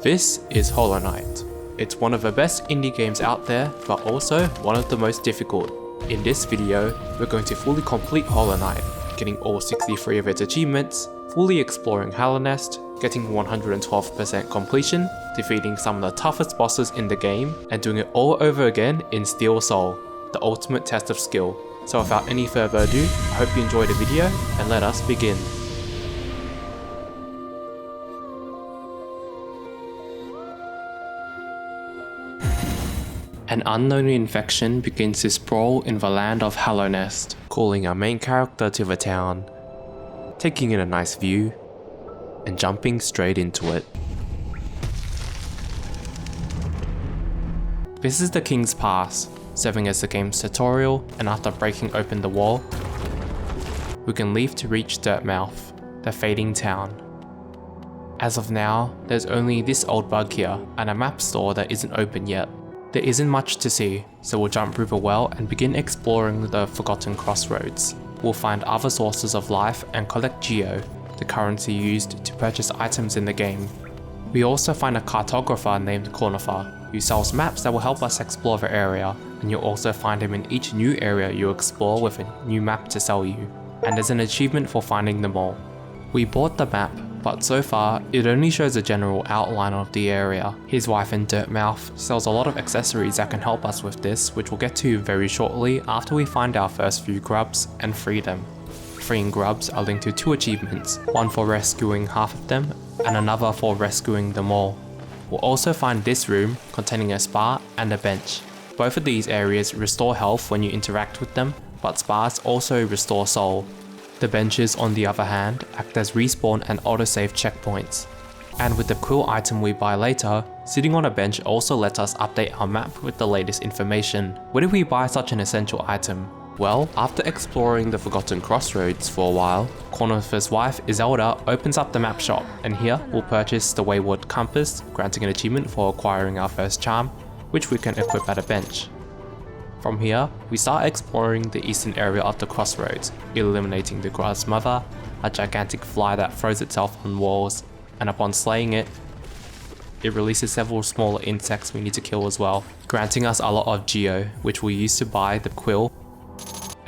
This is Hollow Knight. It's one of the best indie games out there, but also one of the most difficult. In this video, we're going to fully complete Hollow Knight, getting all 63 of its achievements, fully exploring Hallownest, getting 112% completion, defeating some of the toughest bosses in the game, and doing it all over again in Steel Soul, the ultimate test of skill. So without any further ado, I hope you enjoyed the video, and let us begin. An unknown infection begins to sprawl in the land of Hallownest, calling our main character to the town, taking in a nice view, and jumping straight into it. This is the King's Pass, serving as the game's tutorial, and after breaking open the wall, we can leave to reach Dirtmouth, the fading town. As of now, there's only this old bug here, and a map store that isn't open yet. There isn't much to see, so we'll jump through the well and begin exploring the Forgotten Crossroads. We'll find other sources of life and collect Geo, the currency used to purchase items in the game. We also find a cartographer named Cornifer, who sells maps that will help us explore the area, and you'll also find him in each new area you explore with a new map to sell you. And there's an achievement for finding them all. We bought the map, but so far, it only shows a general outline of the area. His wife in Dirtmouth sells a lot of accessories that can help us with this, which we'll get to very shortly after we find our first few grubs and free them. Freeing grubs are linked to 2 achievements, one for rescuing half of them, and another for rescuing them all. We'll also find this room containing a spa and a bench. Both of these areas restore health when you interact with them, but spas also restore soul. The benches, on the other hand, act as respawn and autosave checkpoints. And with the quill item we buy later, sitting on a bench also lets us update our map with the latest information. Where did we buy such an essential item? Well, after exploring the Forgotten Crossroads for a while, Cornifer's wife Iselda opens up the map shop, and here we'll purchase the Wayward Compass, granting an achievement for acquiring our first charm, which we can equip at a bench. From here, we start exploring the eastern area of the crossroads, eliminating the Grub's mother, a gigantic fly that throws itself on walls, and upon slaying it, it releases several smaller insects we need to kill as well, granting us a lot of Geo, which we'll use to buy the quill,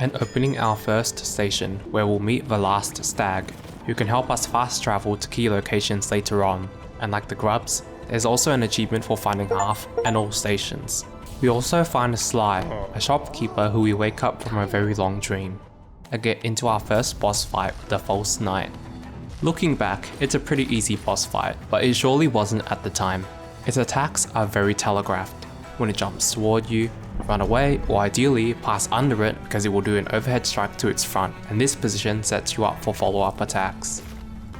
and opening our first station, where we'll meet the last stag, who can help us fast travel to key locations later on. And like the grubs, there's also an achievement for finding half and all stations. We also find Sly, a shopkeeper who we wake up from a very long dream, and get into our first boss fight with the False Knight. Looking back, it's a pretty easy boss fight, but it surely wasn't at the time. Its attacks are very telegraphed. When it jumps toward you, run away, or ideally pass under it because it will do an overhead strike to its front, and this position sets you up for follow-up attacks.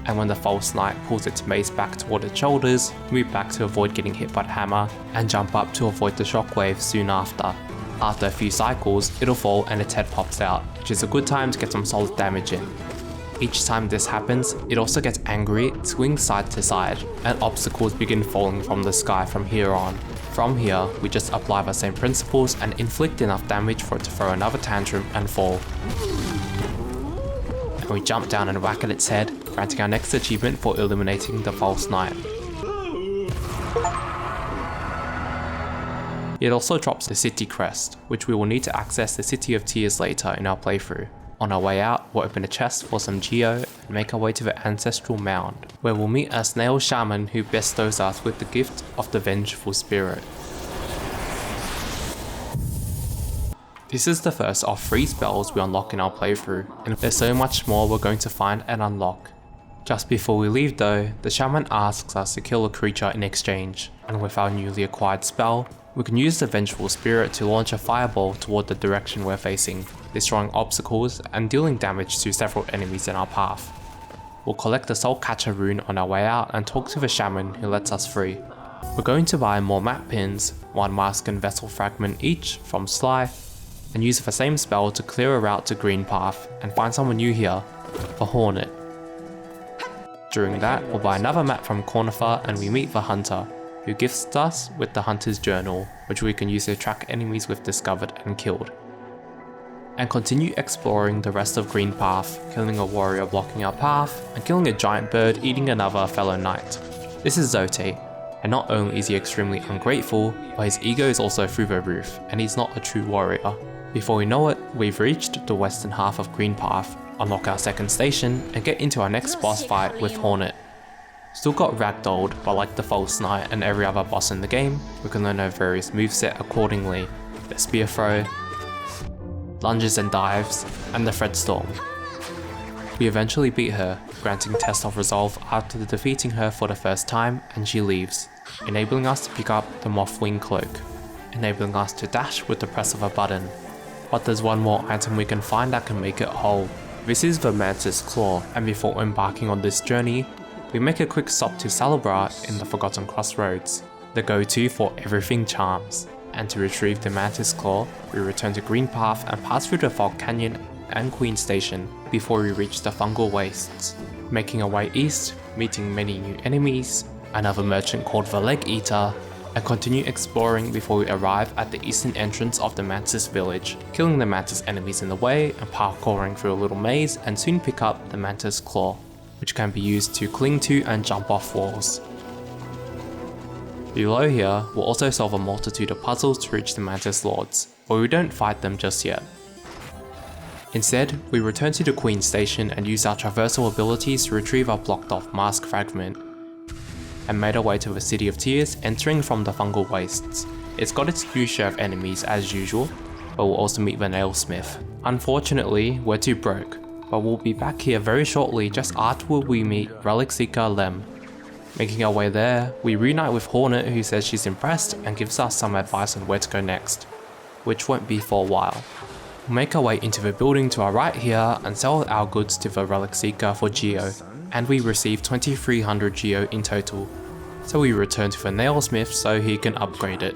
And when the False Knight pulls its mace back toward its shoulders, move back to avoid getting hit by the hammer, and jump up to avoid the shockwave soon after. After a few cycles, it'll fall and its head pops out, which is a good time to get some solid damage in. Each time this happens, it also gets angry, swings side to side, and obstacles begin falling from the sky from here on. From here, we just apply the same principles and inflict enough damage for it to throw another tantrum and fall. And we jump down and whack at its head, granting our next achievement for eliminating the False Knight. It also drops the city crest, which we will need to access the City of Tears later in our playthrough. On our way out, we'll open a chest for some Geo and make our way to the Ancestral Mound, where we'll meet a snail shaman who bestows us with the gift of the Vengeful Spirit. This is the first of 3 spells we unlock in our playthrough, and there's so much more we're going to find and unlock. Just before we leave though, the shaman asks us to kill a creature in exchange, and with our newly acquired spell, we can use the Vengeful Spirit to launch a fireball toward the direction we're facing, destroying obstacles and dealing damage to several enemies in our path. We'll collect the Soul Catcher rune on our way out and talk to the shaman who lets us free. We're going to buy more map pins, 1 mask and vessel fragment each from Sly, and use the same spell to clear a route to Green Path and find someone new here, the Hornet. During that, we'll buy another map from Cornifer and we meet the Hunter, who gifts us with the Hunter's Journal, which we can use to track enemies we've discovered and killed. And continue exploring the rest of Green Path, killing a warrior blocking our path, and killing a giant bird eating another fellow knight. This is Zote, And not only is he extremely ungrateful, but his ego is also through the roof, and he's not a true warrior. Before we know it, we've reached the western half of Green Path, unlock our second station, and get into our next boss fight with Hornet. Still got ragdolled, but like the False Knight and every other boss in the game, we can learn our various moveset accordingly. The Spear Throw, lunges and dives, and the Thread Storm. We eventually beat her, granting Test of Resolve after defeating her for the first time, and she leaves, enabling us to pick up the Mothwing Cloak, enabling us to dash with the press of a button. But there's one more item we can find that can make it whole. This is the Mantis Claw, and before embarking on this journey, we make a quick stop to Salabra in the Forgotten Crossroads, the go-to for everything charms. And to retrieve the Mantis Claw, we return to Green Path and pass through the Fog Canyon and Queen Station before we reach the Fungal Wastes, making our way east, meeting many new enemies, another merchant called the Leg Eater, and continue exploring before we arrive at the eastern entrance of the Mantis village, killing the Mantis enemies in the way and parkouring through a little maze, and soon pick up the Mantis Claw, which can be used to cling to and jump off walls. Below here, we'll also solve a multitude of puzzles to reach the Mantis Lords, but we don't fight them just yet. Instead, we return to the Queen Station and use our traversal abilities to retrieve our blocked off mask fragment, and made our way to the City of Tears, entering from the Fungal Wastes. It's got its due share of enemies as usual, but we'll also meet the Nailsmith. Unfortunately, we're too broke, but we'll be back here very shortly just after we meet Relic Seeker Lem. Making our way there, we reunite with Hornet, who says she's impressed and gives us some advice on where to go next, which won't be for a while. We'll make our way into the building to our right here and sell our goods to the Relic Seeker for Geo, and we receive 2300 Geo in total. So we return to the Nailsmith so he can upgrade it.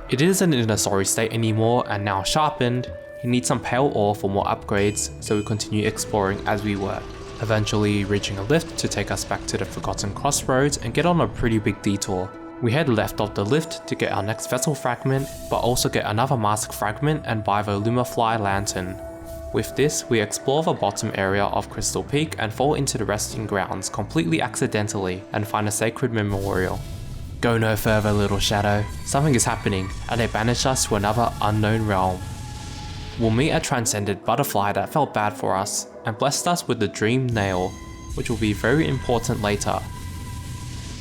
It isn't in a sorry state anymore and now sharpened. He needs some pale ore for more upgrades, so we continue exploring as we were, eventually reaching a lift to take us back to the Forgotten Crossroads and get on a pretty big detour. We head left of the lift to get our next vessel fragment, but also get another mask fragment and buy the Lumafly lantern. With this, we explore the bottom area of Crystal Peak and fall into the resting grounds completely accidentally and find a sacred memorial. Go no further, little shadow. Something is happening, and they banish us to another unknown realm. We'll meet a transcended butterfly that felt bad for us, and blessed us with the Dream Nail, which will be very important later.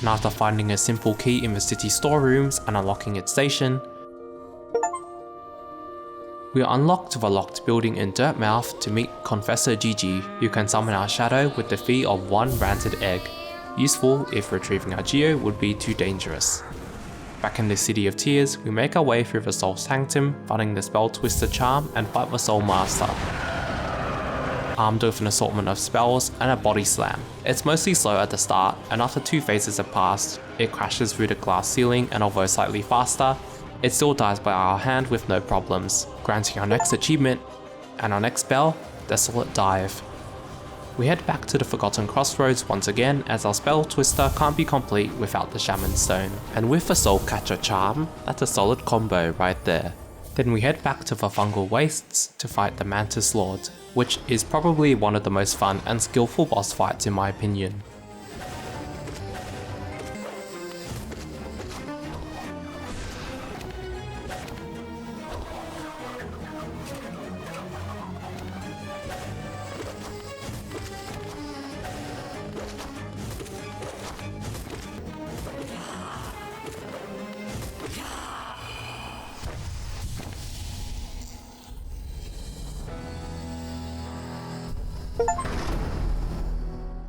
And after finding a simple key in the city storerooms and unlocking its station, we are unlocked to the locked building in Dirtmouth to meet Confessor Gigi, who can summon our shadow with the fee of 1 ranted egg, useful if retrieving our Geo would be too dangerous. Back in the City of Tears, we make our way through the Soul Sanctum, finding the Spell Twister charm and fight the Soul Master, armed with an assortment of spells and a body slam. It's mostly slow at the start, and after 2 phases have passed, it crashes through the glass ceiling, and although slightly faster, it still dies by our hand with no problems, granting our next achievement, and our next spell, Desolate Dive. We head back to the Forgotten Crossroads once again, as our Spell Twister can't be complete without the Shaman Stone, and with the Soul Catcher charm, that's a solid combo right there. Then we head back to the Fungal Wastes to fight the Mantis Lord, which is probably one of the most fun and skillful boss fights in my opinion.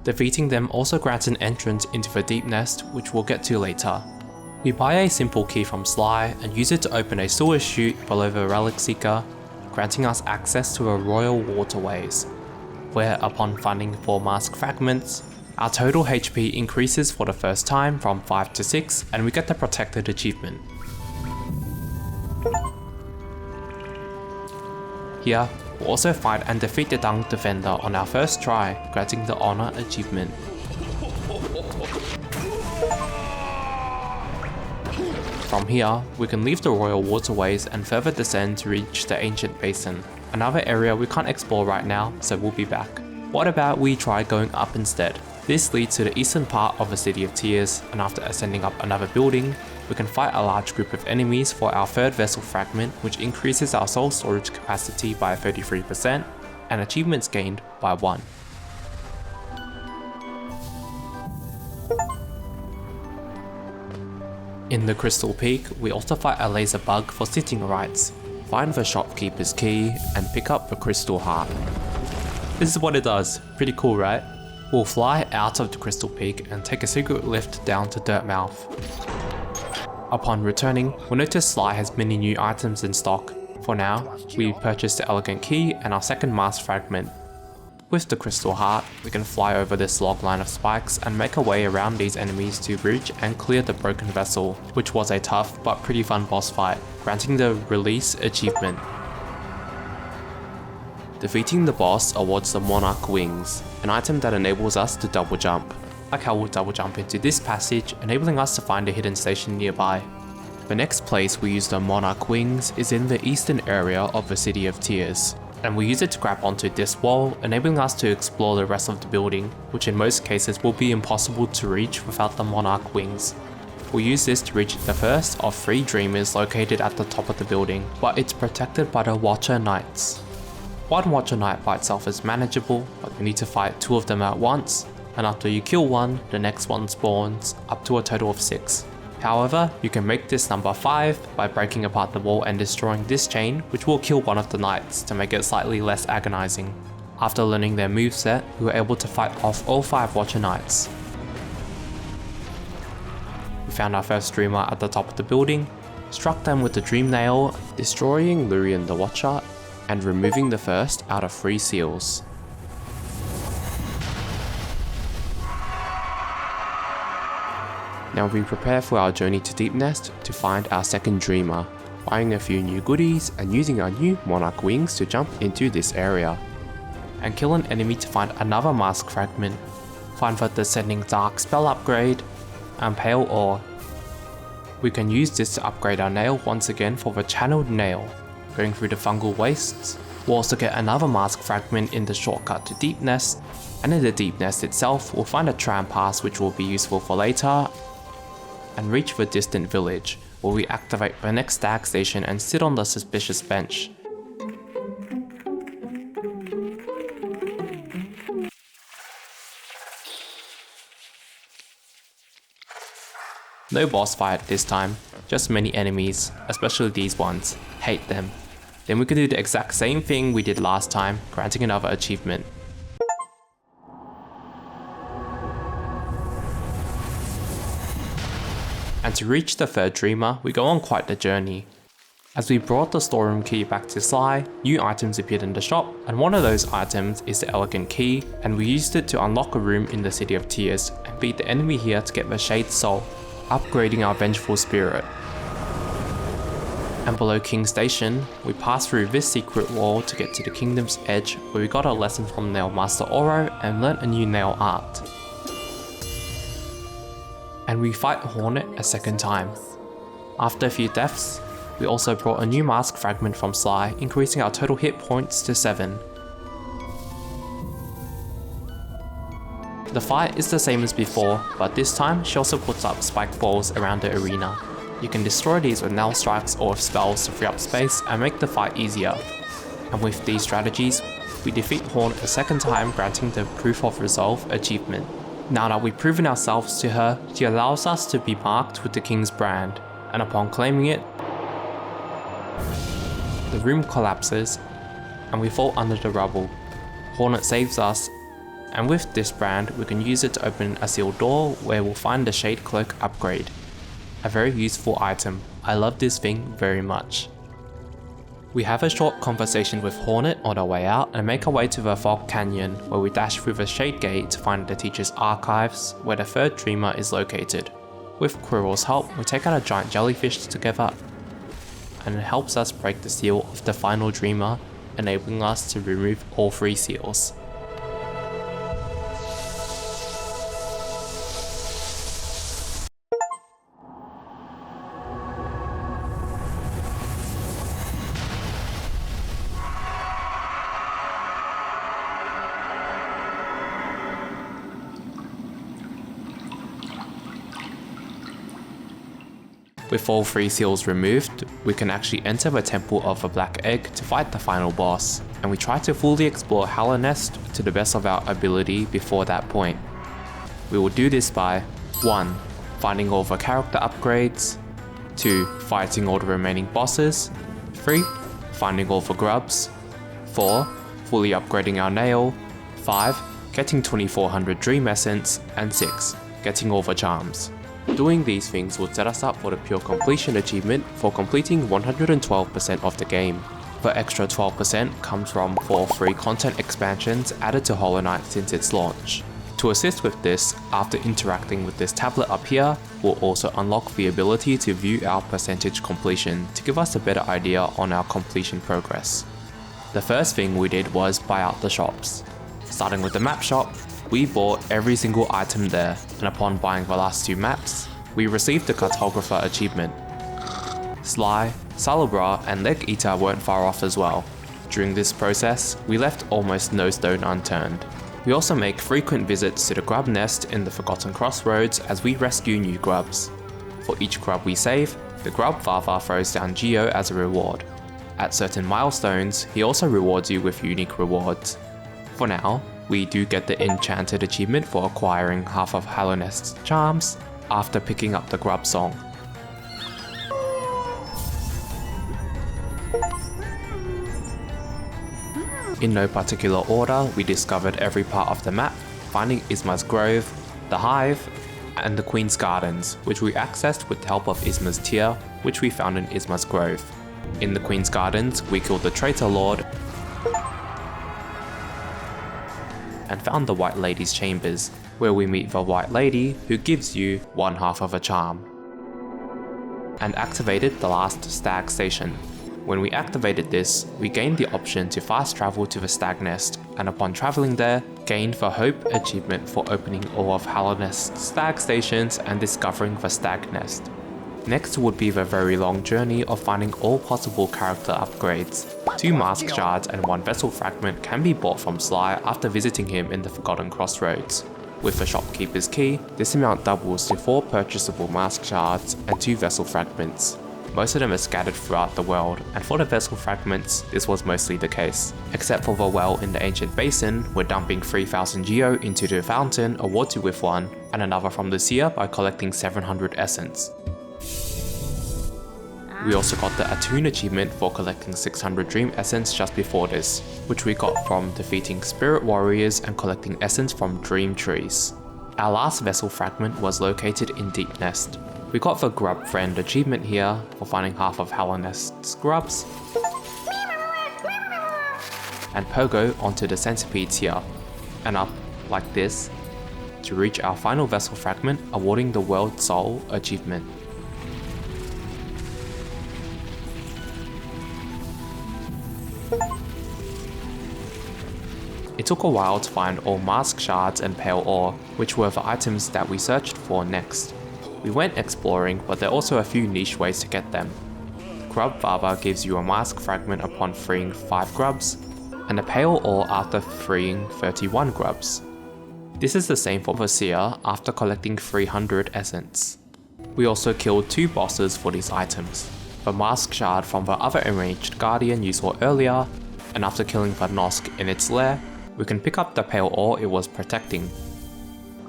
Defeating them also grants an entrance into the Deep Nest, which we'll get to later. We buy a simple key from Sly and use it to open a sewer chute below the Relic Seeker, granting us access to the Royal Waterways, where upon finding 4 mask fragments, our total HP increases for the first time from 5 to 6 and we get the Protected achievement. Here, we'll also fight and defeat the Dung Defender on our first try, granting the Honor achievement. From here, we can leave the Royal Waterways and further descend to reach the Ancient Basin, another area we can't explore right now, so we'll be back. What about we try going up instead? This leads to the eastern part of the City of Tears, and after ascending up another building, we can fight a large group of enemies for our third vessel fragment, which increases our soul storage capacity by 33% and achievements gained by 1. In the Crystal Peak, we also fight a laser bug for sitting rights, find the shopkeeper's key, and pick up the crystal heart. This is what it does, pretty cool right? We'll fly out of the Crystal Peak and take a secret lift down to Dirtmouth. Upon returning, we'll notice Sly has many new items in stock. For now, we purchase the Elegant Key and our second mask fragment. With the Crystal Heart, we can fly over this log line of spikes and make our way around these enemies to reach and clear the broken vessel, which was a tough but pretty fun boss fight, granting the Release achievement. Defeating the boss awards the Monarch Wings, an item that enables us to double jump. Like how we'll double jump into this passage, enabling us to find a hidden station nearby. The next place we use the Monarch Wings is in the eastern area of the City of Tears, and we use it to grab onto this wall, enabling us to explore the rest of the building, which in most cases will be impossible to reach without the Monarch Wings. We'll use this to reach the first of 3 Dreamers located at the top of the building, but it's protected by the Watcher Knights. One Watcher Knight by itself is manageable, but you need to fight 2 of them at once, and after you kill one, the next one spawns, up to a total of 6. However, you can make this number 5 by breaking apart the wall and destroying this chain, which will kill one of the knights to make it slightly less agonizing. After learning their moveset, we were able to fight off all 5 Watcher Knights. We found our first Dreamer at the top of the building, struck them with the Dream Nail, destroying Lurian the Watcher, and removing the first out of 3 seals. Now we prepare for our journey to Deepnest to find our second Dreamer, buying a few new goodies and using our new Monarch Wings to jump into this area. And kill an enemy to find another mask fragment, find the Descending Dark spell upgrade, and Pale Ore. We can use this to upgrade our nail once again for the Channeled Nail. Going through the fungal wastes, we'll also get another mask fragment in the shortcut to Deepnest, and in the Deepnest itself we'll find a tram pass which will be useful for later, and reach the distant village, where we activate the next stag station and sit on the suspicious bench. No boss fight this time, just many enemies, especially these ones. Hate them. Then we can do the exact same thing we did last time, granting another achievement. And to reach the third Dreamer, we go on quite the journey. As we brought the storeroom key back to Sly, new items appeared in the shop, and one of those items is the Elegant Key, and we used it to unlock a room in the City of Tears, and beat the enemy here to get the Shade Soul, upgrading our Vengeful Spirit. And below King's Station, we pass through this secret wall to get to the Kingdom's Edge, where we got a lesson from Nail Master Oro and learnt a new nail art. And we fight Hornet a second time. After a few deaths, we also brought a new mask fragment from Sly, increasing our total hit points to 7. The fight is the same as before, but this time she also puts up spike balls around the arena. You can destroy these with nail strikes or with spells to free up space and make the fight easier. And with these strategies, we defeat Hornet a second time, granting the Proof of Resolve achievement. Now that we've proven ourselves to her, she allows us to be marked with the King's brand, and upon claiming it, the room collapses and we fall under the rubble. Hornet saves us, and with this brand we can use it to open a sealed door where we'll find the Shade Cloak upgrade. A very useful item. I love this thing very much. We have a short conversation with Hornet on our way out and make our way to the Fog Canyon, where we dash through the Shade Gate to find the teacher's archives, where the third Dreamer is located. With Quirrell's help, we take out a giant jellyfish together, and it helps us break the seal of the final Dreamer, enabling us to remove all 3 seals. With all 3 seals removed, we can actually enter the Temple of the Black Egg to fight the final boss, and we try to fully explore Hallownest to the best of our ability before that point. We will do this by 1. Finding all the character upgrades, 2. Fighting all the remaining bosses, 3. Finding all the grubs, 4. Fully upgrading our nail, 5. Getting 2400 Dream Essence, and 6. Getting all the charms. Doing these things will set us up for the pure completion achievement for completing 112% of the game. The extra 12% comes from 4 free content expansions added to Hollow Knight since its launch. To assist with this, after interacting with this tablet up here, we'll also unlock the ability to view our percentage completion to give us a better idea on our completion progress. The first thing we did was buy out the shops. Starting with the map shop, we bought every single item there, and upon buying the last 2 maps, we received the Cartographer achievement. Sly, Salabra, and Leg Eater weren't far off as well. During this process, we left almost no stone unturned. We also make frequent visits to the grub nest in the Forgotten Crossroads as we rescue new grubs. For each grub we save, the grub father throws down Geo as a reward. At certain milestones, he also rewards you with unique rewards. For now, we do get the Enchanted achievement for acquiring half of Hallownest's charms after picking up the grub song. In no particular order, we discovered every part of the map, finding Isma's Grove, the Hive, and the Queen's Gardens, which we accessed with the help of Isma's Tear, which we found in Isma's Grove. In the Queen's Gardens, we killed the Traitor Lord and found the White Lady's chambers, where we meet the White Lady who gives you 1/2 of a charm. And activated the last Stag Station. When we activated this, we gained the option to fast travel to the Stag Nest, and upon travelling there, gained the Hope achievement for opening all of Hallownest's Stag Stations and discovering the Stag Nest. Next would be the very long journey of finding all possible character upgrades. 2 mask shards and 1 vessel fragment can be bought from Sly after visiting him in the Forgotten Crossroads. With the shopkeeper's key, this amount doubles to 4 purchasable mask shards and 2 vessel fragments. Most of them are scattered throughout the world, and for the vessel fragments, this was mostly the case. Except for the well in the ancient basin, where dumping 3000 Geo into the fountain awards you with 1, and another from the seer by collecting 700 essence. We also got the Attune achievement for collecting 600 Dream Essence just before this, which we got from defeating Spirit Warriors and collecting Essence from Dream Trees. Our last vessel fragment was located in Deep Nest. We got the Grub Friend achievement here for finding half of Hallownest's grubs, and Pogo onto the centipedes here, and up like this, to reach our final vessel fragment awarding the World Soul achievement. It took a while to find all mask shards and pale ore, which were the items that we searched for next. We went exploring, but there are also a few niche ways to get them. The Grub Father gives you a mask fragment upon freeing 5 grubs, and a pale ore after freeing 31 grubs. This is the same for the Seer after collecting 300 essence. We also killed 2 bosses for these items. The mask shard from the other enraged guardian you saw earlier, and after killing the Nosk in its lair, we can pick up the pale ore it was protecting.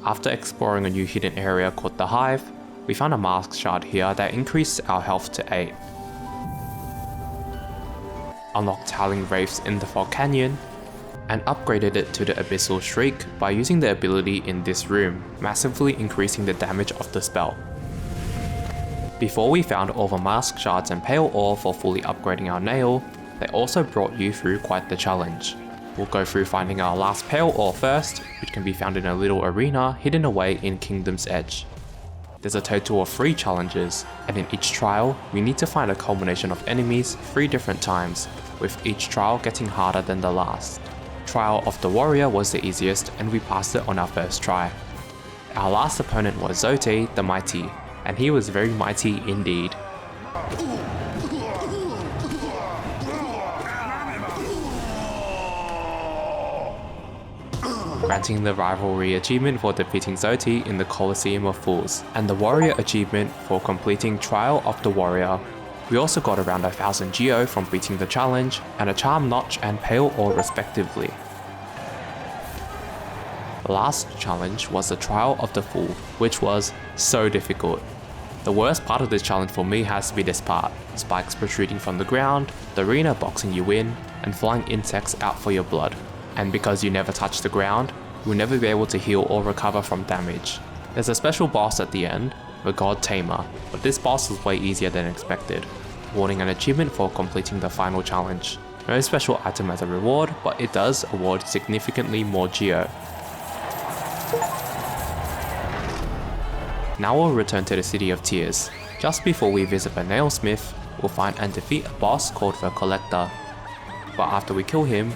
After exploring a new hidden area called the Hive, we found a mask shard here that increased our health to 8. Unlocked Howling Wraiths in the Fog Canyon, and upgraded it to the Abyssal Shriek by using the ability in this room, massively increasing the damage of the spell. Before we found all the mask shards and pale ore for fully upgrading our nail, they also brought you through quite the challenge. We'll go through finding our last pale ore first, which can be found in a little arena hidden away in Kingdom's Edge. There's a total of 3 challenges, and in each trial, we need to find a culmination of enemies 3 different times, with each trial getting harder than the last. Trial of the Warrior was the easiest, and we passed it on our first try. Our last opponent was Zote the Mighty, and he was very mighty indeed. granting the Rivalry achievement for defeating Zoti in the Colosseum of Fools, and the Warrior achievement for completing Trial of the Warrior. We also got around 1000 Geo from beating the challenge, and a Charm Notch and Pale Ore respectively. The last challenge was the Trial of the Fool, which was so difficult. The worst part of this challenge for me has to be this part: spikes protruding from the ground, the arena boxing you in, and flying insects out for your blood. And because you never touch the ground, you'll never be able to heal or recover from damage. There's a special boss at the end, the God Tamer, but this boss is way easier than expected, awarding an achievement for completing the final challenge. No special item as a reward, but it does award significantly more Geo. Now we'll return to the City of Tears. Just before we visit the Nailsmith, we'll find and defeat a boss called the Collector. But after we kill him,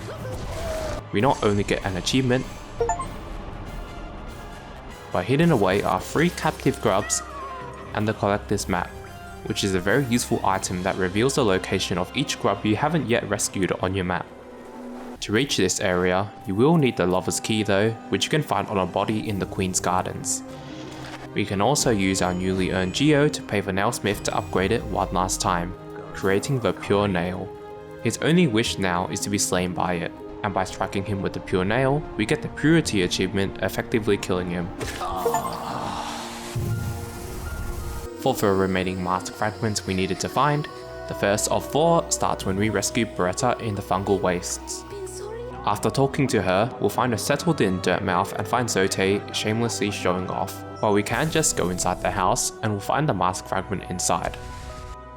we not only get an achievement, but hidden away are 3 captive grubs and the Collector's map, which is a very useful item that reveals the location of each grub you haven't yet rescued on your map. To reach this area, you will need the Lover's Key though, which you can find on a body in the Queen's Gardens. We can also use our newly earned Geo to pay the Nailsmith to upgrade it one last time, creating the Pure Nail. His only wish now is to be slain by it, and by striking him with the Pure Nail, we get the Purity achievement, effectively killing him. For the remaining mask fragments we needed to find, the first of 4 starts when we rescue Beretta in the Fungal Wastes. After talking to her, we'll find her settled in Dirtmouth and find Zote shamelessly showing off, while we can just go inside the house and we'll find the mask fragment inside.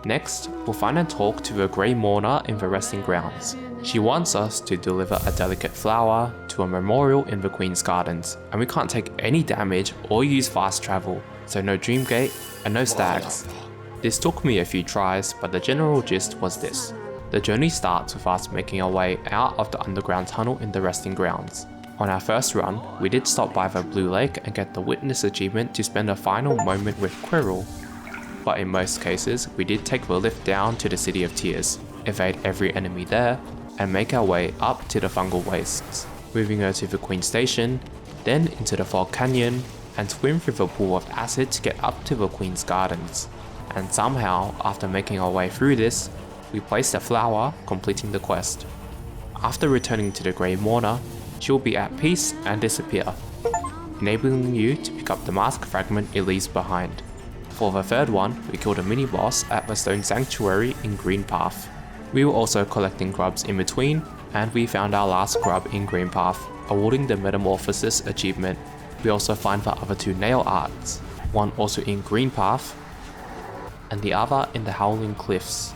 Next, we'll find and talk to the Grey Mourner in the resting grounds. She wants us to deliver a delicate flower to a memorial in the Queen's Gardens, and we can't take any damage or use fast travel, so no Dreamgate and no stags. This took me a few tries, but the general gist was this. The journey starts with us making our way out of the underground tunnel in the resting grounds. On our first run, we did stop by the Blue Lake and get the Witness achievement to spend a final moment with Quirrell. But in most cases, we did take the lift down to the City of Tears, evade every enemy there, and make our way up to the Fungal Wastes, moving her to the Queen Station, then into the Fog Canyon, and swim through the pool of acid to get up to the Queen's Gardens. And somehow, after making our way through this, we placed a flower, completing the quest. After returning to the Grey Mourner, she will be at peace and disappear, enabling you to pick up the mask fragment it leaves behind. For the third one, we killed a mini-boss at the Stone Sanctuary in Green Path. We were also collecting grubs in between, and we found our last grub in Green Path, awarding the Metamorphosis achievement. We also find the other 2 nail arts, one also in Green Path, and the other in the Howling Cliffs.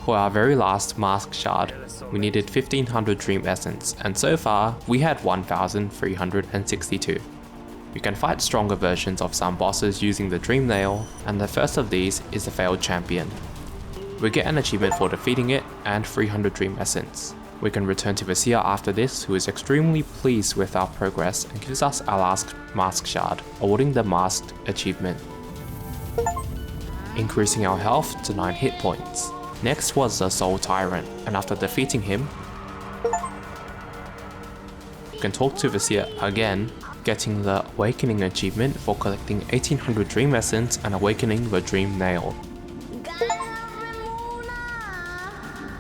For our very last mask shard, we needed 1500 Dream Essence, and so far we had 1362. You can fight stronger versions of some bosses using the Dream Nail, and the first of these is the Failed Champion. We get an achievement for defeating it and 300 Dream Essence. We can return to the Seer after this, who is extremely pleased with our progress and gives us our last mask shard, awarding the Masked achievement, increasing our health to 9 hit points. Next was the Soul Tyrant, and after defeating him, you can talk to the Seer again, getting the Awakening achievement for collecting 1800 Dream Essence and awakening the Dream Nail.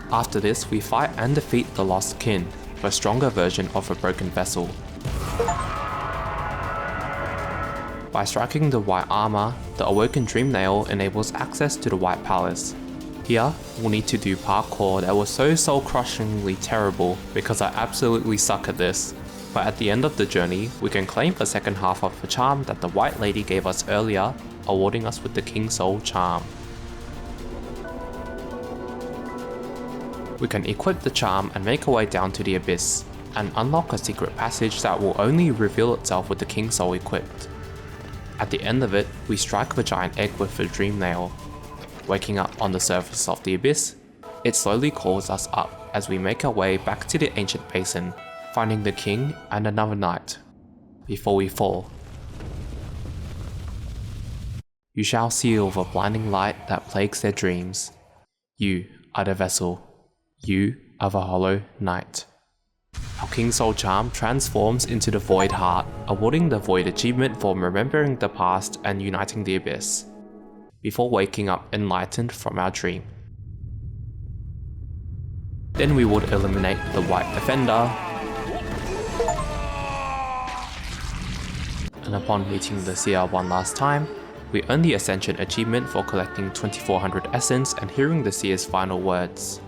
After this, we fight and defeat the Lost Kin, the stronger version of a broken vessel. By striking the White Armor, the Awoken Dream Nail enables access to the White Palace. Here, we'll need to do parkour that was so soul-crushingly terrible because I absolutely suck at this. But at the end of the journey, we can claim the second half of the charm that the White Lady gave us earlier, awarding us with the King Soul charm. We can equip the charm and make our way down to the Abyss, and unlock a secret passage that will only reveal itself with the King Soul equipped. At the end of it, we strike the giant egg with the Dream Nail. Waking up on the surface of the Abyss, it slowly calls us up as we make our way back to the ancient basin, finding the king and another knight, before we fall. You shall seal the blinding light that plagues their dreams. You are the vessel. You are the Hollow Knight. Our King Soul charm transforms into the Void Heart, awarding the Void achievement for remembering the past and uniting the Abyss, before waking up enlightened from our dream. Then we would eliminate the White Defender, and upon meeting the Seer one last time, we earn the Ascension achievement for collecting 2400 Essence and hearing the Seer's final words.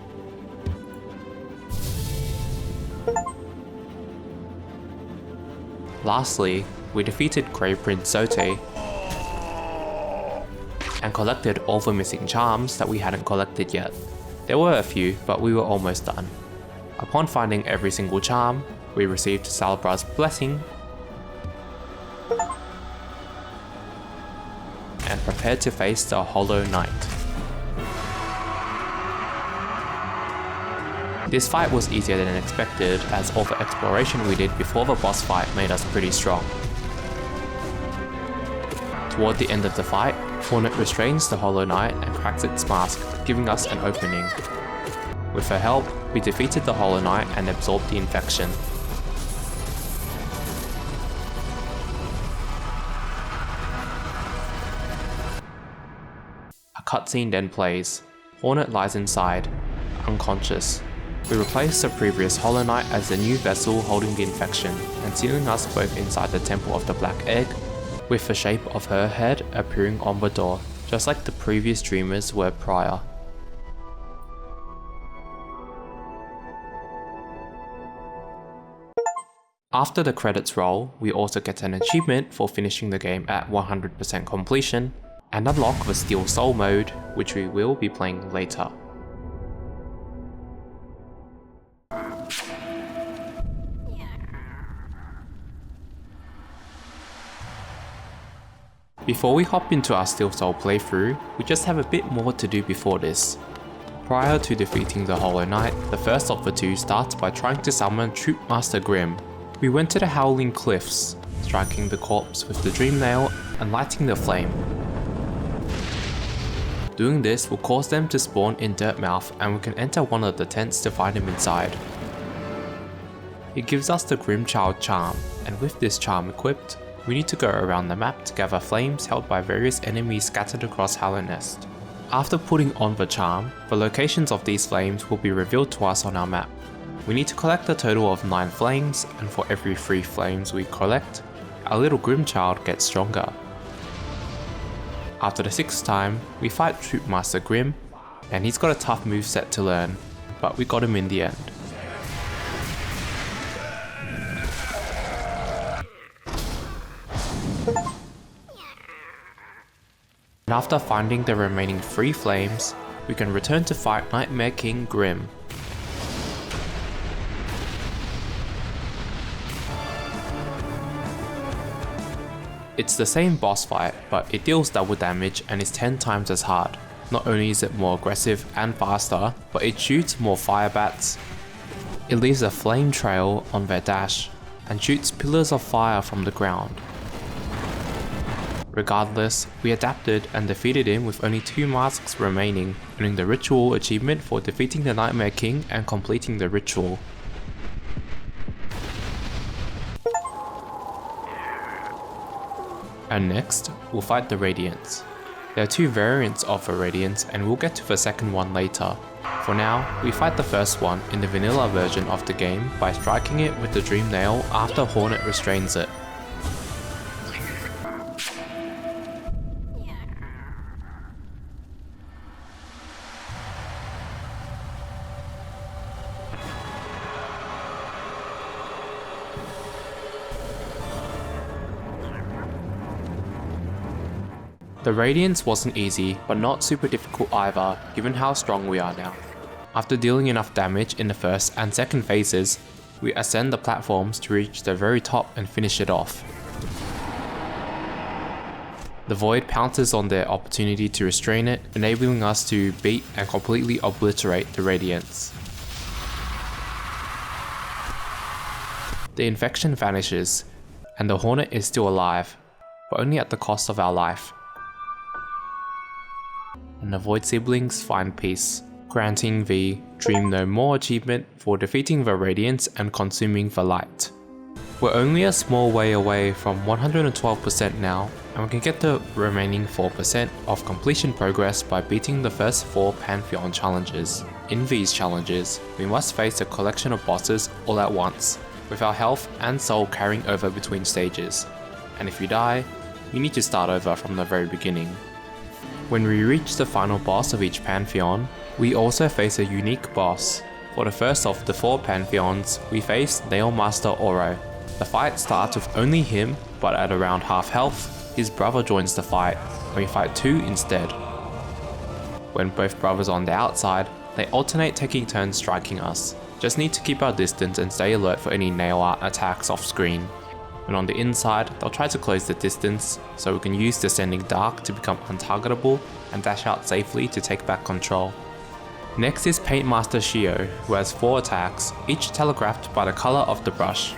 Lastly, we defeated Grey Prince Zote and collected all the missing charms that we hadn't collected yet. There were a few, but we were almost done. Upon finding every single charm, we received Salbra's blessing and prepared to face the Hollow Knight. This fight was easier than expected, as all the exploration we did before the boss fight made us pretty strong. Toward the end of the fight, Hornet restrains the Hollow Knight and cracks its mask, giving us an opening. With her help, we defeated the Hollow Knight and absorbed the infection. A cutscene then plays. Hornet lies inside, unconscious. We replace the previous Hollow Knight as the new vessel holding the infection and sealing us both inside the Temple of the Black Egg, with the shape of her head appearing on the door, just like the previous dreamers were prior. After the credits roll, we also get an achievement for finishing the game at 100% completion, and unlock the Steel Soul mode, which we will be playing later. Before we hop into our Steel Soul playthrough, we just have a bit more to do before this. Prior to defeating the Hollow Knight, the first of the two starts by trying to summon Troupe Master Grimm. We went to the Howling Cliffs, striking the corpse with the Dream Nail and lighting the flame. Doing this will cause them to spawn in Dirtmouth, and we can enter one of the tents to find him inside. It gives us the Grimm Child charm, and with this charm equipped, we need to go around the map to gather flames held by various enemies scattered across Hallownest. After putting on the charm, the locations of these flames will be revealed to us on our map. We need to collect a total of 9 flames, and for every 3 flames we collect, our little Grimm Child gets stronger. After the 6th time, we fight Troupe Master Grimm, and he's got a tough moveset to learn, but we got him in the end. And after finding the remaining 3 flames, we can return to fight Nightmare King Grimm. It's the same boss fight, but it deals double damage and is 10 times as hard. Not only is it more aggressive and faster, but it shoots more fire bats. It leaves a flame trail on their dash, and shoots pillars of fire from the ground. Regardless, we adapted and defeated him with only 2 masks remaining, earning the ritual achievement for defeating the Nightmare King and completing the ritual. And next, we'll fight the Radiance. There are 2 variants of the Radiance, and we'll get to the second one later. For now, we fight the first one in the vanilla version of the game by striking it with the Dream Nail after Hornet restrains it. The Radiance wasn't easy, but not super difficult either, given how strong we are now. After dealing enough damage in the first and second phases, we ascend the platforms to reach the very top and finish it off. The Void pounces on their opportunity to restrain it, enabling us to beat and completely obliterate the Radiance. The infection vanishes, and the Hornet is still alive, but only at the cost of our life. And the Void siblings find peace. granting the Dream No More achievement for defeating the Radiance and consuming the light. We're only a small way away from 112% now, and we can get the remaining 4% of completion progress by beating the first 4 Pantheon challenges. In these challenges, we must face a collection of bosses all at once, with our health and soul carrying over between stages, and if you die, you need to start over from the very beginning. When we reach the final boss of each Pantheon, we also face a unique boss. For the first of the 4 Pantheons, we face Nailmaster Oro. The fight starts with only him, but at around half health, his brother joins the fight, and we fight 2 instead. When both brothers are on the outside, they alternate taking turns striking us. Just need to keep our distance and stay alert for any nail art attacks off screen. When on the inside, they'll try to close the distance, so we can use Descending Dark to become untargetable and dash out safely to take back control. Next is Paintmaster Shio, who has 4 attacks, each telegraphed by the colour of the brush.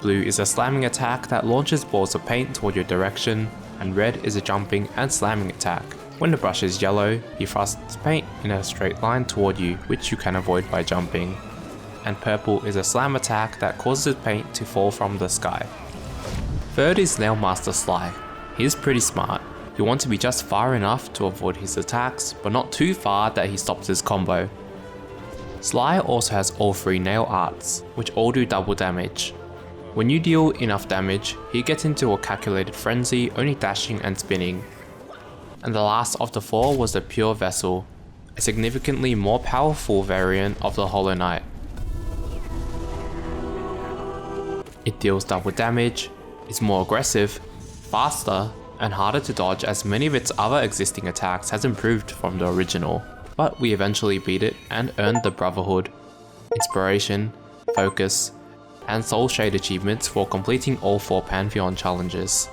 Blue is a slamming attack that launches balls of paint toward your direction, and red is a jumping and slamming attack. When the brush is yellow, he thrusts paint in a straight line toward you, which you can avoid by jumping. And purple is a slam attack that causes paint to fall from the sky. Third is Nailmaster Sly. He's pretty smart. You want to be just far enough to avoid his attacks, but not too far that he stops his combo. Sly also has all 3 nail arts, which all do double damage. When you deal enough damage, he gets into a calculated frenzy, only dashing and spinning. And the last of the 4 was the Pure Vessel, a significantly more powerful variant of the Hollow Knight. It deals double damage, is more aggressive, faster, and harder to dodge as many of its other existing attacks has improved from the original, but we eventually beat it and earned the Brotherhood, Inspiration, Focus, and Soul Shade achievements for completing all 4 Pantheon challenges.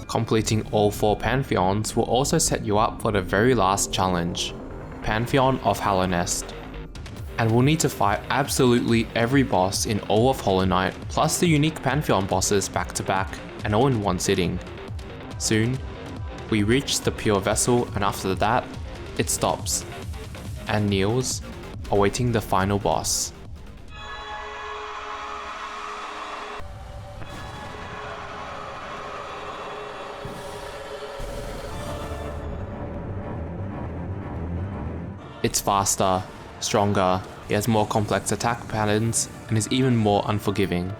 Completing all 4 Pantheons will also set you up for the very last challenge, Pantheon of Hallownest. And we'll need to fight absolutely every boss in all of Hollow Knight, plus the unique Pantheon bosses back to back, and all in one sitting. Soon, we reach the Pure Vessel, and after that, it stops, and kneels, awaiting the final boss. It's faster, stronger, he has more complex attack patterns, and is even more unforgiving.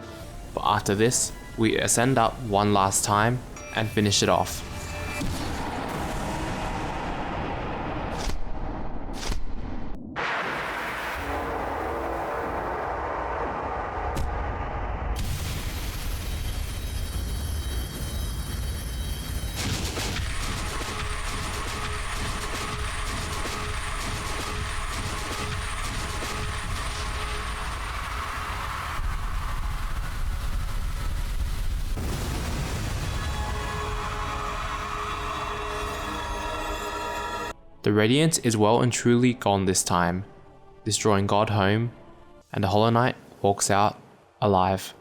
But after this, we ascend up one last time and finish it off. The Radiance is well and truly gone this time, destroying God home, and the Hollow Knight walks out alive.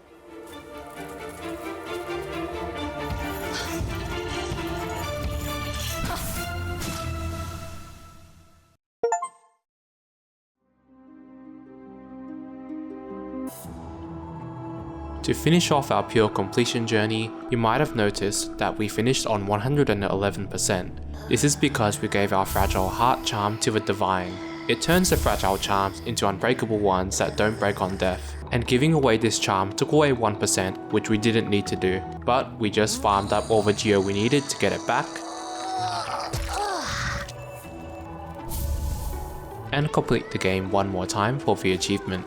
To finish off our pure completion journey, you might have noticed that we finished on 111%. This is because we gave our fragile heart charm to the Divine. It turns the fragile charms into unbreakable ones that don't break on death. And giving away this charm took away 1%, which we didn't need to do. But we just farmed up all the geo we needed to get it back, and complete the game one more time for the achievement.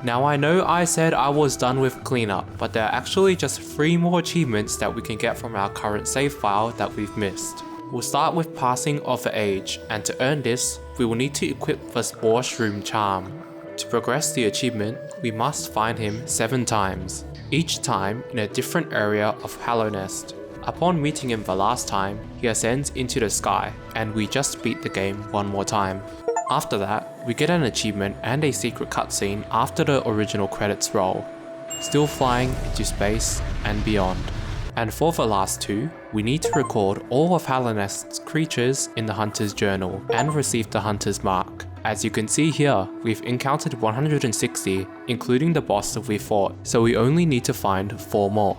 Now I know I said I was done with cleanup, but there are actually just 3 more achievements that we can get from our current save file that we've missed. We'll start with Passing of the Age, and to earn this, we will need to equip the Spore Shroom charm. To progress the achievement, we must find him 7 times, each time in a different area of Hallownest. Upon meeting him the last time, he ascends into the sky, and we just beat the game one more time. After that, we get an achievement and a secret cutscene after the original credits roll, still flying into space and beyond. And for the last two, we need to record all of Hallownest's creatures in the Hunter's Journal and receive the Hunter's Mark. As you can see here, we've encountered 160, including the boss that we fought, so we only need to find 4 more.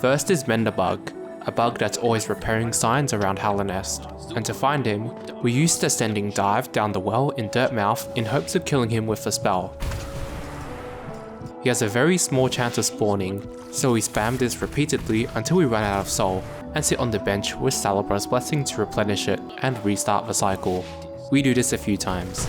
First is Mendabug, a bug that's always repairing signs around Hallownest, and to find him, we used a sending dive down the well in Dirtmouth in hopes of killing him with a spell. He has a very small chance of spawning, so we spam this repeatedly until we run out of soul, and sit on the bench with Celebra's blessing to replenish it and restart the cycle. We do this a few times.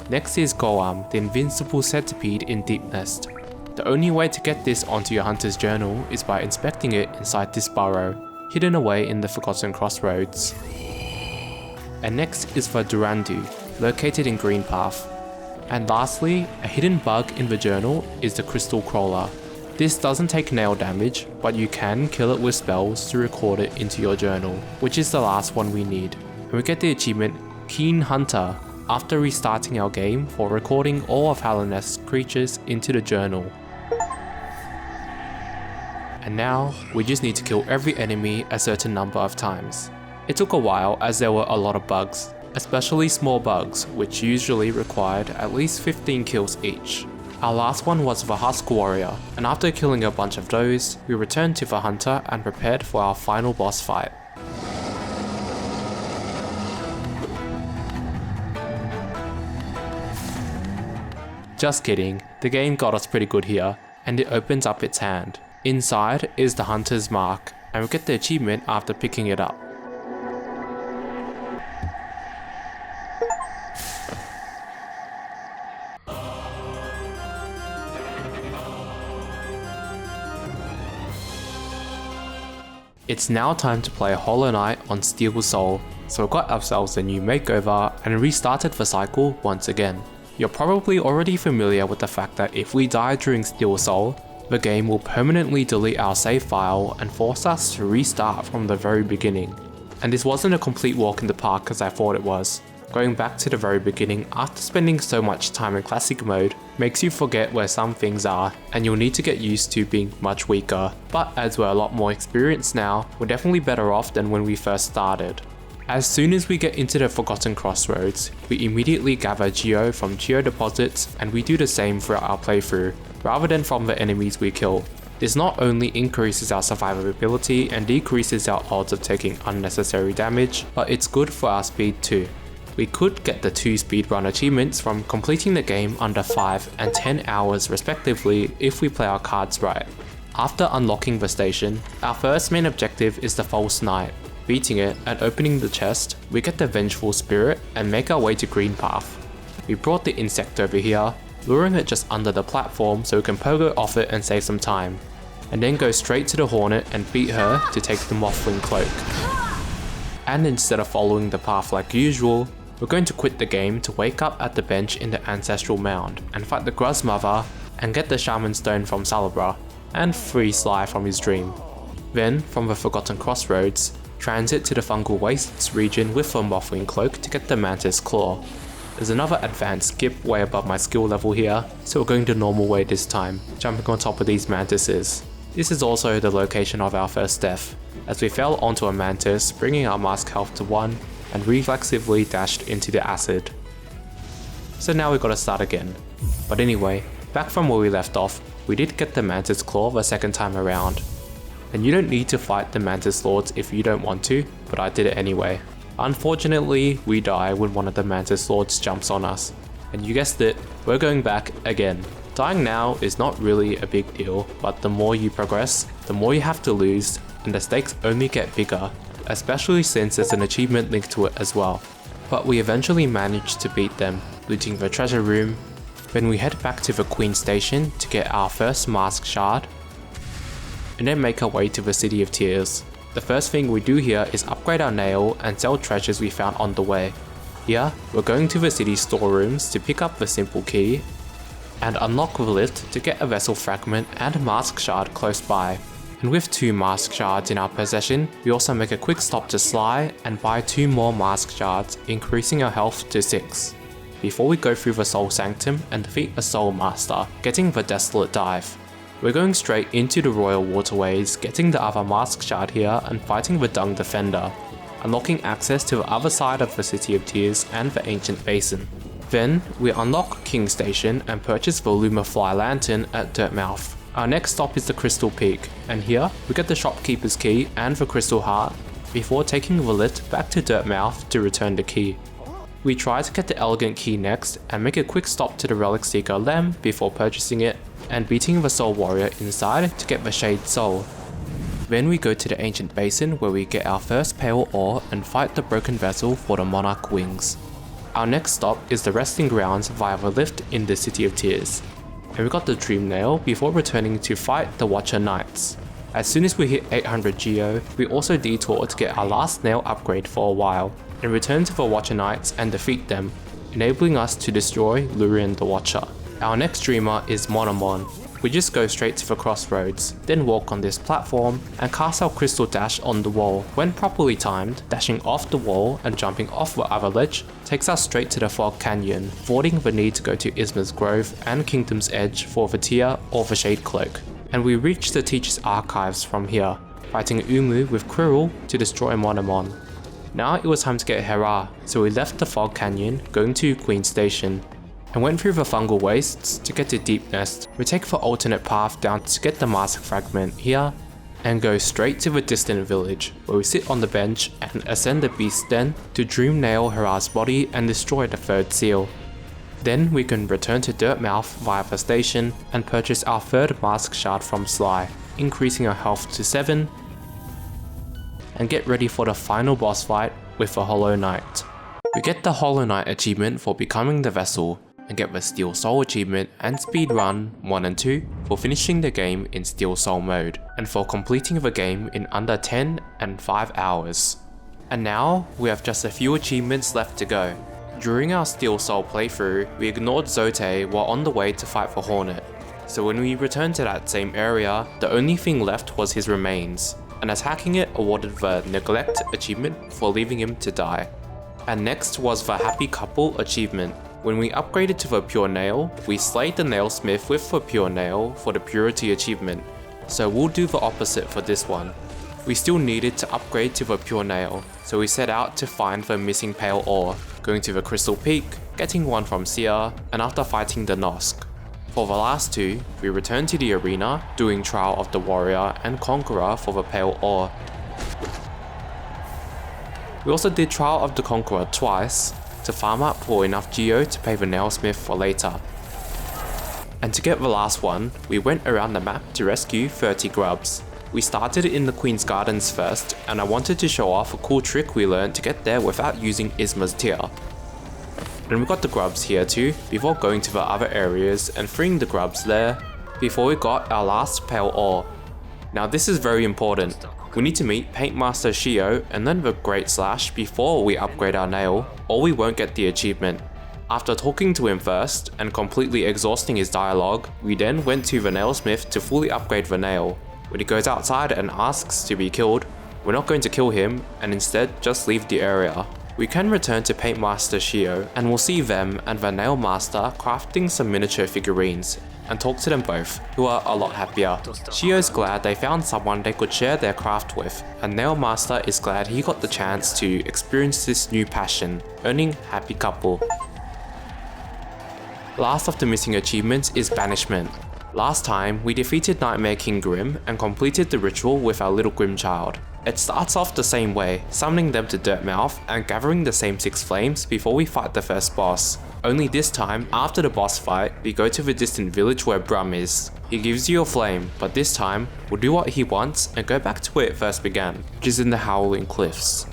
Next is Goam, the invincible centipede in Deepnest. The only way to get this onto your Hunter's Journal is by inspecting it inside this burrow, hidden away in the Forgotten Crossroads. And next is for Durandu, located in Greenpath. And lastly, a hidden bug in the journal is the Crystal Crawler. This doesn't take nail damage, but you can kill it with spells to record it into your journal, which is the last one we need. And we get the achievement Keen Hunter after restarting our game for recording all of Hallownest's creatures into the journal. And now, we just need to kill every enemy a certain number of times. It took a while as there were a lot of bugs, especially small bugs, which usually required at least 15 kills each. Our last one was the Husk Warrior, and after killing a bunch of those, we returned to the Hunter and prepared for our final boss fight. Just kidding, the game got us pretty good here, and it opens up its hand. Inside is the Hunter's Mark, and we get the achievement after picking it up. It's now time to play Hollow Knight on Steel Soul, so we got ourselves a new makeover and restarted the cycle once again. You're probably already familiar with the fact that if we die during Steel Soul, the game will permanently delete our save file and force us to restart from the very beginning. And this wasn't a complete walk in the park as I thought it was. Going back to the very beginning after spending so much time in classic mode makes you forget where some things are, and you'll need to get used to being much weaker. But as we're a lot more experienced now, we're definitely better off than when we first started. As soon as we get into the Forgotten Crossroads, we immediately gather Geo from Geo deposits, and we do the same throughout our playthrough, rather than from the enemies we kill. This not only increases our survivability and decreases our odds of taking unnecessary damage, but it's good for our speed too. We could get the 2 speedrun achievements from completing the game under 5 and 10 hours respectively if we play our cards right. After unlocking the station, our first main objective is the False Knight. Beating it and opening the chest, we get the Vengeful Spirit and make our way to Greenpath. We brought the insect over here, luring it just under the platform so we can pogo off it and save some time, and then go straight to the Hornet and beat her to take the Mothwing Cloak. And instead of following the path like usual, we're going to quit the game to wake up at the bench in the Ancestral Mound and fight the Gruz Mother and get the Shaman Stone from Celebra and free Sly from his dream. Then, from the Forgotten Crossroads, transit to the Fungal Wastes region with the Mothwing Cloak to get the Mantis Claw. There's another advanced skip way above my skill level here, so we're going the normal way this time, jumping on top of these mantises. This is also the location of our first death, as we fell onto a mantis, bringing our mask health to 1, and reflexively dashed into the acid. So now we gotta start again. But anyway, back from where we left off, we did get the Mantis Claw the second time around. And you don't need to fight the Mantis Lords if you don't want to, but I did it anyway. Unfortunately, we die when one of the Mantis Lords jumps on us. And you guessed it, we're going back again. Dying now is not really a big deal, but the more you progress, the more you have to lose, and the stakes only get bigger, especially since there's an achievement linked to it as well. But we eventually managed to beat them, looting the treasure room. Then we head back to the Queen Station to get our first mask shard, and then make our way to the City of Tears. The first thing we do here is upgrade our nail and sell treasures we found on the way. Here, we're going to the city storerooms to pick up the simple key, and unlock the lift to get a vessel fragment and a mask shard close by. And with 2 mask shards in our possession, we also make a quick stop to Sly and buy 2 more mask shards, increasing our health to 6. Before we go through the Soul Sanctum and defeat a Soul Master, getting the Desolate Dive. We're going straight into the Royal Waterways, getting the other mask shard here and fighting the Dung Defender, unlocking access to the other side of the City of Tears and the Ancient Basin. Then, we unlock King Station and purchase the Lumafly Lantern at Dirtmouth. Our next stop is the Crystal Peak, and here we get the Shopkeeper's Key and the Crystal Heart, before taking the lift back to Dirtmouth to return the key. We try to get the Elegant Key next and make a quick stop to the Relic Seeker Lem before purchasing it, and beating the Soul Warrior inside to get the Shade Soul. Then we go to the Ancient Basin where we get our first Pale Ore and fight the Broken Vessel for the Monarch Wings. Our next stop is the Resting Grounds via the lift in the City of Tears. And we got the Dream Nail before returning to fight the Watcher Knights. As soon as we hit 800 Geo, we also detour to get our last nail upgrade for a while, and return to the Watcher Knights and defeat them, enabling us to destroy Lurian the Watcher. Our next dreamer is Monomon. We just go straight to the crossroads, then walk on this platform and cast our Crystal Dash on the wall. When properly timed, dashing off the wall and jumping off the other ledge takes us straight to the Fog Canyon, avoiding the need to go to Isma's Grove and Kingdom's Edge for the Tear or the Shade Cloak. And we reach the Teacher's Archives from here, fighting Umu with Quirrell to destroy Monomon. Now it was time to get Hera, so we left the Fog Canyon, going to Queen Station, and went through the fungal wastes to get to Deep Nest. We take the alternate path down to get the mask fragment here, and go straight to the distant village, where we sit on the bench and ascend the Beast Den to Dream Nail Hera's body and destroy the 3rd seal. Then we can return to Dirtmouth via the station and purchase our 3rd mask shard from Sly, increasing our health to 7, and get ready for the final boss fight with the Hollow Knight. We get the Hollow Knight achievement for becoming the vessel, and get the Steel Soul achievement and Speedrun 1 and 2 for finishing the game in Steel Soul mode, and for completing the game in under 10 and 5 hours. And now, we have just a few achievements left to go. During our Steel Soul playthrough, we ignored Zote while on the way to fight for Hornet, so when we returned to that same area, the only thing left was his remains, and attacking it awarded the Neglect achievement for leaving him to die. And next was the Happy Couple achievement. When we upgraded to the Pure Nail, we slayed the Nailsmith with the Pure Nail for the Purity achievement, so we'll do the opposite for this one. We still needed to upgrade to the Pure Nail, so we set out to find the missing Pale Ore, going to the Crystal Peak, getting one from Sia, and after fighting the Nosk. For the last 2, we returned to the arena, doing Trial of the Warrior and Conqueror for the Pale Ore. We also did Trial of the Conqueror twice, to farm up for enough Geo to pay the Nailsmith for later. And to get the last one, we went around the map to rescue 30 grubs. We started in the Queen's Gardens first, and I wanted to show off a cool trick we learned to get there without using Isma's Tear. Then we got the grubs here too, before going to the other areas and freeing the grubs there, before we got our last Pale Ore. Now this is very important. We need to meet Paintmaster Shio and then the Great Slash before we upgrade our nail, or we won't get the achievement. After talking to him first, and completely exhausting his dialogue, we then went to the Nailsmith to fully upgrade the nail. When he goes outside and asks to be killed, we're not going to kill him, and instead just leave the area. We can return to Paintmaster Shio, and we'll see them and the Nail Master crafting some miniature figurines, and talk to them both, who are a lot happier. Shio's glad they found someone they could share their craft with, and Nail Master is glad he got the chance to experience this new passion, earning Happy Couple. Last of the missing achievements is Banishment. Last time, we defeated Nightmare King Grimm and completed the ritual with our little Grimm child. It starts off the same way, summoning them to Dirtmouth and gathering the same 6 flames before we fight the first boss. Only this time, after the boss fight, we go to the distant village where Brum is. He gives you a flame, but this time, we'll do what he wants and go back to where it first began, which is in the Howling Cliffs.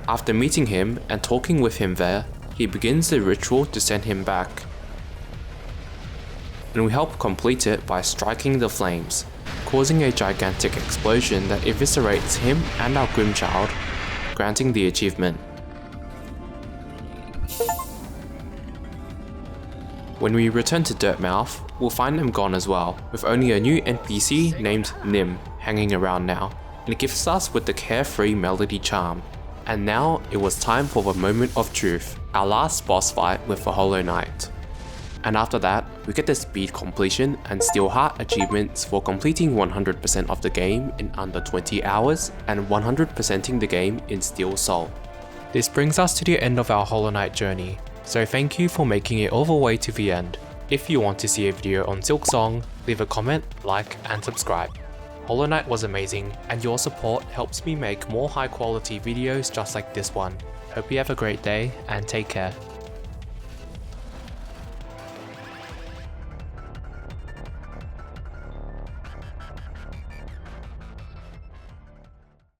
After meeting him and talking with him there, he begins the ritual to send him back. And we help complete it by striking the flames, causing a gigantic explosion that eviscerates him and our Grimm child, granting the achievement. When we return to Dirtmouth, we'll find them gone as well, with only a new NPC named Nim hanging around now, and it gifts us with the carefree melody charm. And now it was time for the moment of truth, our last boss fight with the Hollow Knight. And after that, we get the speed completion and Steel Heart achievements for completing 100% of the game in under 20 hours and 100%ing the game in Steel Soul. This brings us to the end of our Hollow Knight journey, so thank you for making it all the way to the end. If you want to see a video on Silksong, leave a comment, like and subscribe. Hollow Knight was amazing, and your support helps me make more high quality videos just like this one. Hope you have a great day and take care.